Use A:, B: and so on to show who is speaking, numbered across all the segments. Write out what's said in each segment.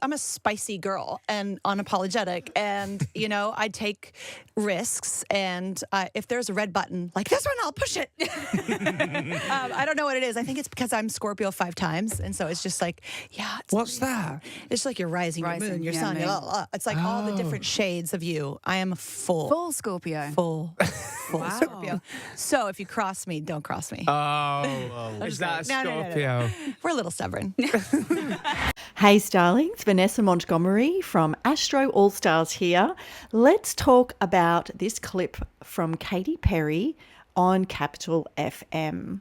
A: I'm a spicy girl and unapologetic, and I take risks. And if there's a red button like this one, I'll push it. I don't know what it is. I think it's because I'm Scorpio 5 times, and so it's just like,
B: What's that?
A: It's like your rising, your moon, your sun.
C: Moon.
A: It's like all the different shades of you. I am
C: Full Scorpio.
A: Full Scorpio. So if you cross me, don't cross me.
B: Is that a Scorpio?
A: No. We're a little stubborn.
D: Hey, Starlings, Vanessa Montgomery from Astro All-Stars here. Let's talk about this clip from Katy Perry on Capital FM.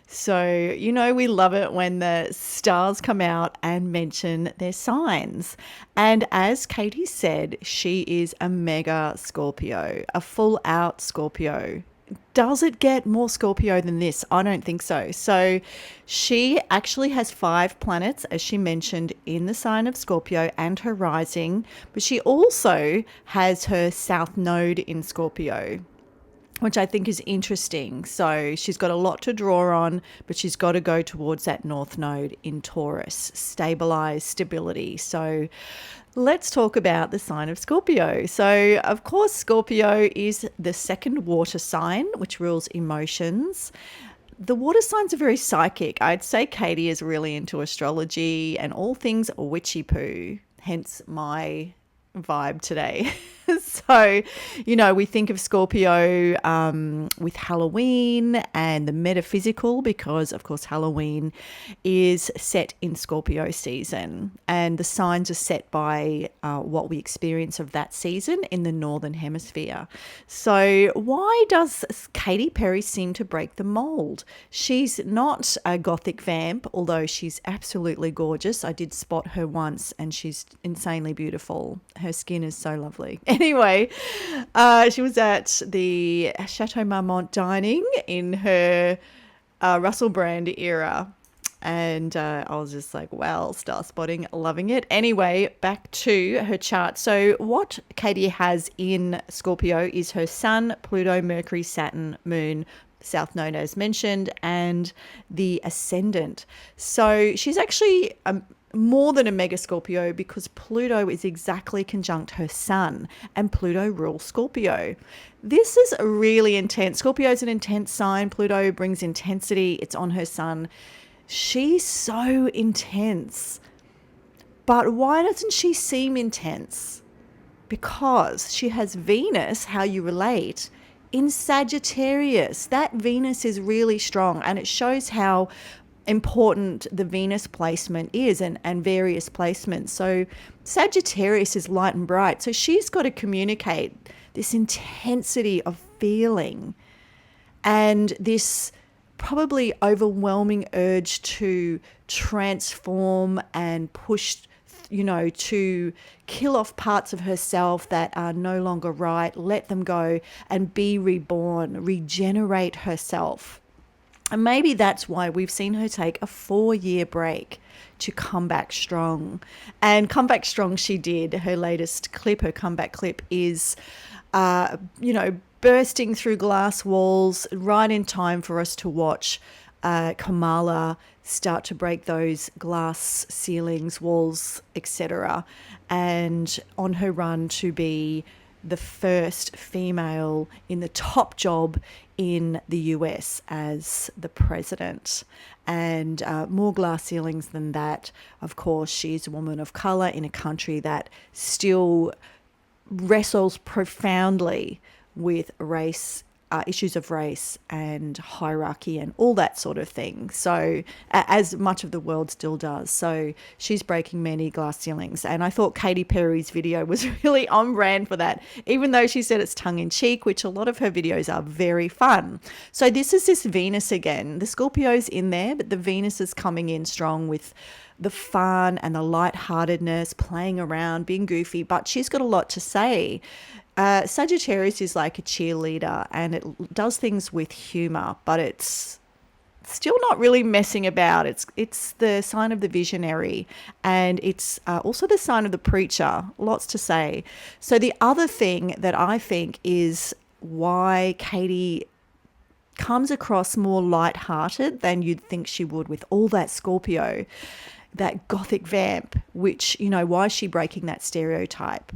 D: So, we love it when the stars come out and mention their signs. And as Katy said, she is a mega Scorpio, a full-out Scorpio. Does it get more Scorpio than this? I don't think so. So she actually has 5 planets, as she mentioned, in the sign of Scorpio and her rising, but she also has her south node in Scorpio, which I think is interesting. So she's got a lot to draw on, but she's got to go towards that north node in Taurus, stability. So let's talk about the sign of Scorpio. So, of course, Scorpio is the second water sign, which rules emotions. The water signs are very psychic. I'd say Katy is really into astrology and all things witchy poo, hence my vibe today. So, we think of Scorpio with Halloween and the metaphysical because, of course, Halloween is set in Scorpio season and the signs are set by what we experience of that season in the Northern Hemisphere. So why does Katy Perry seem to break the mold? She's not a gothic vamp, although she's absolutely gorgeous. I did spot her once and she's insanely beautiful. Her skin is so lovely. Anyway, she was at the Chateau Marmont dining in her Russell Brand era. And I was just like, wow, star spotting, loving it. Anyway, back to her chart. So what Katy has in Scorpio is her Sun, Pluto, Mercury, Saturn, Moon, South Node as mentioned, and the Ascendant. So she's actually more than a mega Scorpio because Pluto is exactly conjunct her Sun and Pluto rules Scorpio. This is really intense. Scorpio is an intense sign. Pluto brings intensity. It's on her Sun. She's so intense. But why doesn't she seem intense? Because she has Venus, how you relate, in Sagittarius. That Venus is really strong and it shows how important the Venus placement is and various placements. So Sagittarius is light and bright. So she's got to communicate this intensity of feeling and this probably overwhelming urge to transform and push, to kill off parts of herself that are no longer right, let them go and be reborn, regenerate herself. And maybe that's why we've seen her take a 4-year break to come back strong. And come back strong she did. Her latest clip, her comeback clip is, bursting through glass walls right in time for us to watch Kamala start to break those glass ceilings, walls, etc. And on her run to be the first female in the top job in the US as the president. And more glass ceilings than that. Of course, she's a woman of color in a country that still wrestles profoundly with race, issues of race and hierarchy and all that sort of thing. So as much of the world still does. So she's breaking many glass ceilings. And I thought Katy Perry's video was really on brand for that, even though she said it's tongue in cheek, which a lot of her videos are very fun. So this is this Venus again. The Scorpio's in there, but the Venus is coming in strong with the fun and the lightheartedness, playing around, being goofy, but she's got a lot to say. Sagittarius is like a cheerleader and it does things with humor, but it's still not really messing about. It's the sign of the visionary and it's also the sign of the preacher. Lots to say. So the other thing that I think is why Katy comes across more lighthearted than you'd think she would with all that Scorpio that gothic vamp, which, why is she breaking that stereotype?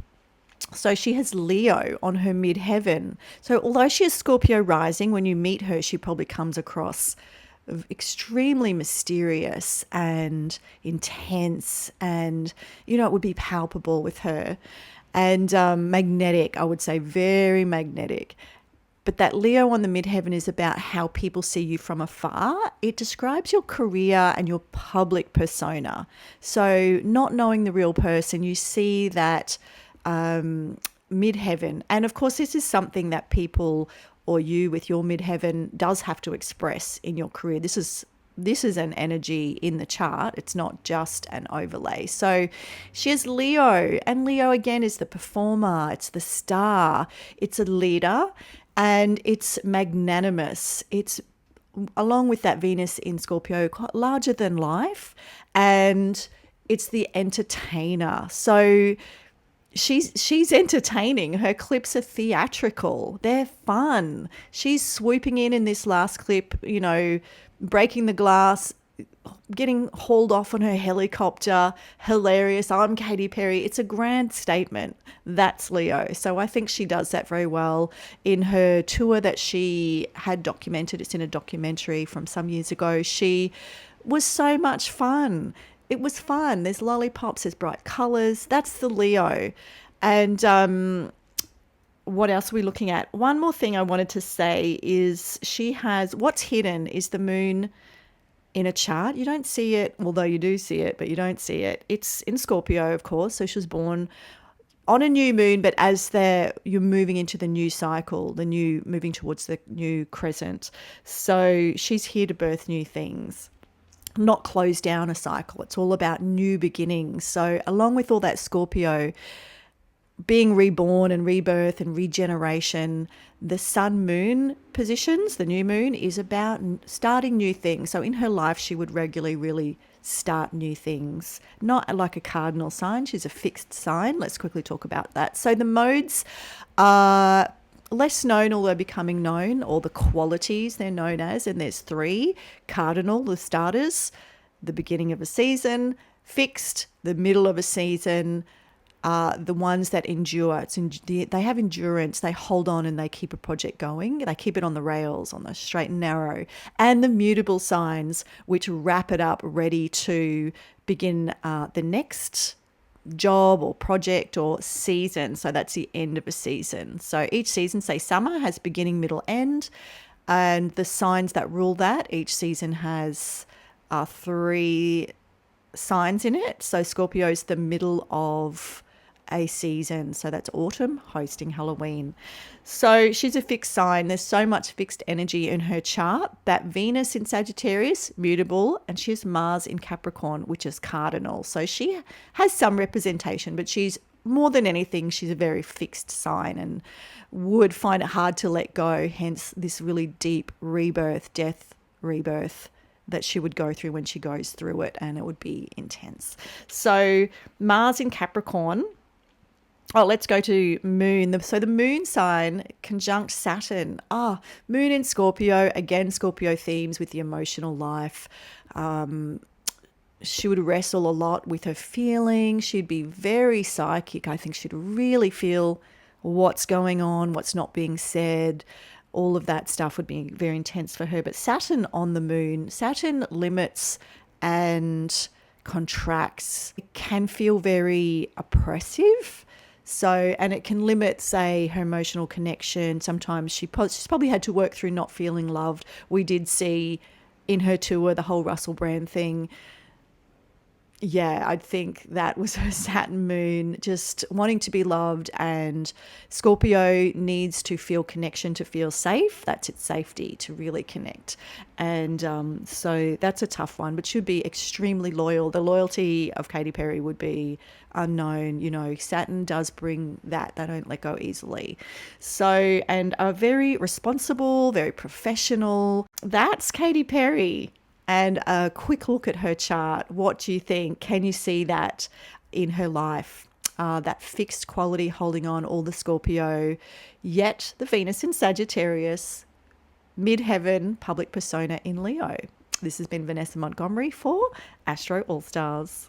D: So she has Leo on her midheaven. So although she is Scorpio rising, when you meet her, she probably comes across extremely mysterious and intense, and it would be palpable with her, and magnetic, I would say, very magnetic. But that Leo on the midheaven is about how people see you from afar. It describes your career and your public persona. So not knowing the real person, you see that midheaven. And of course, this is something that people, or you with your midheaven, does have to express in your career. This is an energy in the chart. It's not just an overlay. So she has Leo, and Leo again is the performer. It's the star. It's a leader, and it's magnanimous. It's, along with that Venus in Scorpio, quite larger than life, and it's the entertainer. So she's entertaining. Her clips are theatrical. They're fun. She's swooping in this last clip, breaking the glass, getting hauled off on her helicopter. Hilarious. I'm Katy Perry. It's a grand statement. That's Leo. So I think she does that very well in her tour that she had documented. It's in a documentary from some years ago. She was so much fun. It was fun. There's lollipops, there's bright colours. That's the Leo. And what else are we looking at? One more thing I wanted to say is she has, what's hidden is the moon in a chart. You don't see it, although you do see it, but you don't see it. It's in Scorpio, of course. So she was born on a new moon, but as you're moving into the new cycle, moving towards the new crescent. So she's here to birth new things, not close down a cycle. It's all about new beginnings. So along with all that Scorpio, being reborn and rebirth and regeneration, the sun moon positions, the new moon, is about starting new things. So in her life, she would regularly really start new things, not like a cardinal sign. She's a fixed sign. Let's quickly talk about that. So the modes are less known, although becoming known, or the qualities they're known as. And there's 3: cardinal, the starters, the beginning of a season; fixed, the middle of a season; the ones that endure. They have endurance. They hold on and they keep a project going. They keep it on the rails, on the straight and narrow. And the mutable signs, which wrap it up, ready to begin the next job or project or season. So that's the end of a season. So each season, say summer, has beginning, middle, end. And the signs that rule that, each season has 3 signs in it. So Scorpio's the middle of a season. So that's autumn, hosting Halloween. So she's a fixed sign. There's so much fixed energy in her chart. That Venus in Sagittarius, mutable, and she has Mars in Capricorn, which is cardinal. So she has some representation, but she's, more than anything, she's a very fixed sign and would find it hard to let go. Hence this really deep rebirth, death, rebirth that she would go through when she goes through it, and it would be intense. So Mars in Capricorn. Oh, let's go to moon. So the moon sign conjunct Saturn. Moon in Scorpio. Again, Scorpio themes with the emotional life. She would wrestle a lot with her feelings. She'd be very psychic. I think she'd really feel what's going on, what's not being said. All of that stuff would be very intense for her. But Saturn on the moon, Saturn limits and contracts. It can feel very oppressive. So, and it can limit, say, her emotional connection. Sometimes she's probably had to work through not feeling loved. We did see in her tour the whole Russell Brand thing. Yeah, I think that was her Saturn moon, just wanting to be loved, and Scorpio needs to feel connection to feel safe. That's its safety, to really connect. And so that's a tough one, but she'd be extremely loyal. The loyalty of Katy Perry would be unknown. Saturn does bring that. They don't let go easily. So, and are very responsible, very professional. That's Katy Perry. And a quick look at her chart. What do you think? Can you see that in her life? That fixed quality, holding on, all the Scorpio, yet the Venus in Sagittarius, midheaven, public persona in Leo. This has been Vanessa Montgomery for Astro All-Stars.